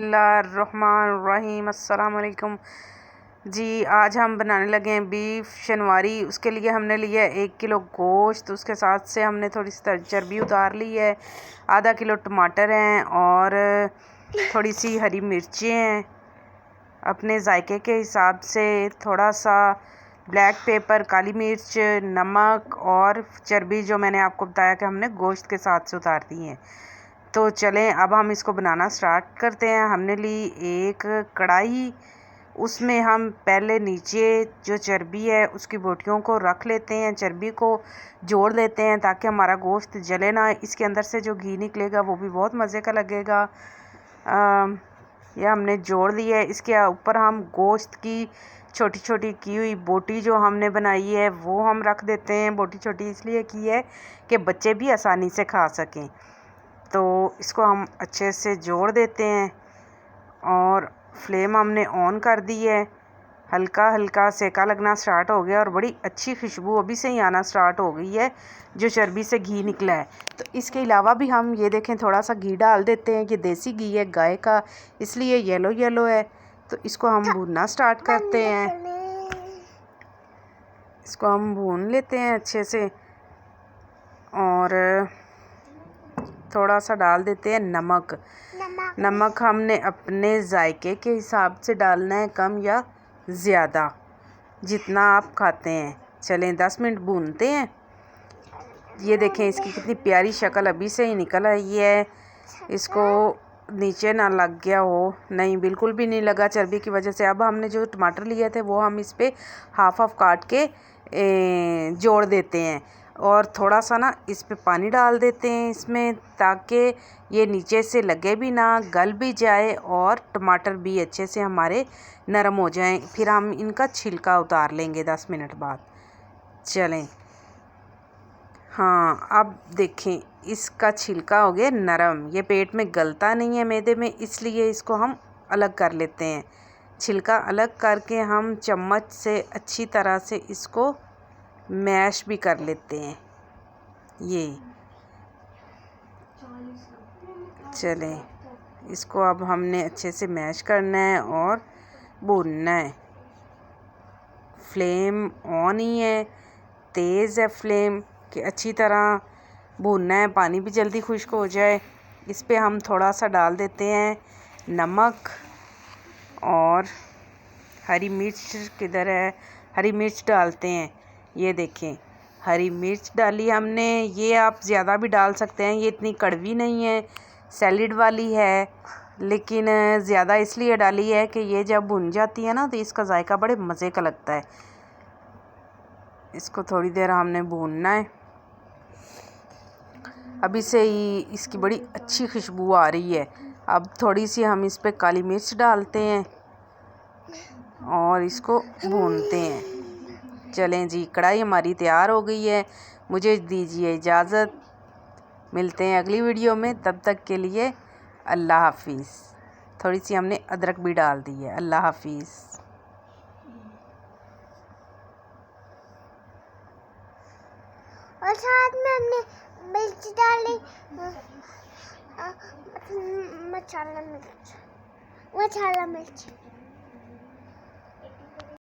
बिस्मिल्लाहिर्रहमानिर्रहीम। अस्सलाम वालेकुम जी। आज हम बनाने लगे हैं बीफ शनवारी। उसके लिए हमने लिया 1 किलो गोश्त, उसके साथ से हमने थोड़ी सी चर्बी उतार ली है, आधा किलो टमाटर हैं और थोड़ी सी हरी मिर्चें हैं। अपने जायके के हिसाब से थोड़ा सा ब्लैक पेपर, काली मिर्च, नमक और चर्बी जो मैंने आपको बताया कि हमने गोश्त के साथ से उतार दी है। तो चलें अब हम इसको बनाना स्टार्ट करते हैं। हमने ली एक कढ़ाई, उसमें हम पहले नीचे जो चर्बी है उसकी बोटियों को रख लेते हैं, चर्बी को जोड़ लेते हैं ताकि हमारा गोश्त जले ना। इसके अंदर से जो घी निकलेगा वो भी बहुत मज़े का लगेगा। यह हमने जोड़ दिया है। इसके ऊपर हम गोश्त की छोटी छोटी की हुई बोटी जो हमने बनाई है वो हम रख देते हैं। बोटी छोटी इसलिए की है कि बच्चे भी आसानी से खा सकें। तो इसको हम अच्छे से जोड़ देते हैं और फ्लेम हमने ऑन कर दी है। हल्का हल्का सेका लगना स्टार्ट हो गया और बड़ी अच्छी खुशबू अभी से ही आना स्टार्ट हो गई है जो चर्बी से घी निकला है। तो इसके अलावा भी हम ये देखें थोड़ा सा घी डाल देते हैं कि देसी घी है गाय का, इसलिए येलो येलो है। तो इसको हम भूनना स्टार्ट करते हैं। इसको हम भून लेते हैं अच्छे से और थोड़ा सा डाल देते हैं नमक। नमक हमने अपने जायके के हिसाब से डालना है, कम या ज़्यादा जितना आप खाते हैं। चलें 10 मिनट भूनते हैं। ये देखें इसकी कितनी प्यारी शक्ल अभी से ही निकल आई है। इसको नीचे ना लग गया हो, नहीं बिल्कुल भी नहीं लगा चर्बी की वजह से। अब हमने जो टमाटर लिए थे वो हम इस पे हाफ हाफ काट के जोड़ देते हैं और थोड़ा सा ना इस पे पानी डाल देते हैं इसमें, ताकि ये नीचे से लगे भी ना, गल भी जाए और टमाटर भी अच्छे से हमारे नरम हो जाएं। फिर हम इनका छिलका उतार लेंगे 10 मिनट बाद। चलें, हाँ अब देखें इसका छिलका हो गया नरम। ये पेट में गलता नहीं है मैदे में, इसलिए इसको हम अलग कर लेते हैं। छिलका अलग करके हम चम्मच से अच्छी तरह से इसको मैश भी कर लेते हैं। ये चलें, इसको अब हमने अच्छे से मैश करना है और भूनना है। फ्लेम ऑन ही है, तेज़ है फ्लेम कि अच्छी तरह भूनना है, पानी भी जल्दी खुश्क हो जाए। इस पे हम थोड़ा सा डाल देते हैं नमक और हरी मिर्च। किधर है, हरी मिर्च डालते हैं। ये देखें हरी मिर्च डाली हमने। ये आप ज़्यादा भी डाल सकते हैं, ये इतनी कड़वी नहीं है, सैलिड वाली है, लेकिन ज़्यादा इसलिए डाली है कि ये जब भुन जाती है ना तो इसका जायका बड़े मज़े का लगता है। इसको थोड़ी देर हमने भूनना है। अभी से ही इसकी बड़ी अच्छी खुशबू आ रही है। अब थोड़ी सी हम इस पे काली मिर्च डालते हैं और इसको भूनते हैं। चलें जी, कढ़ाई हमारी तैयार हो गई है। मुझे दीजिए इजाज़त, मिलते हैं अगली वीडियो में। तब तक के लिए अल्लाह हाफिज़। थोड़ी सी हमने अदरक भी डाल दी है। अल्लाह हाफिज़। और साथ में हमने मिर्च डाली, मसाला मिर्च।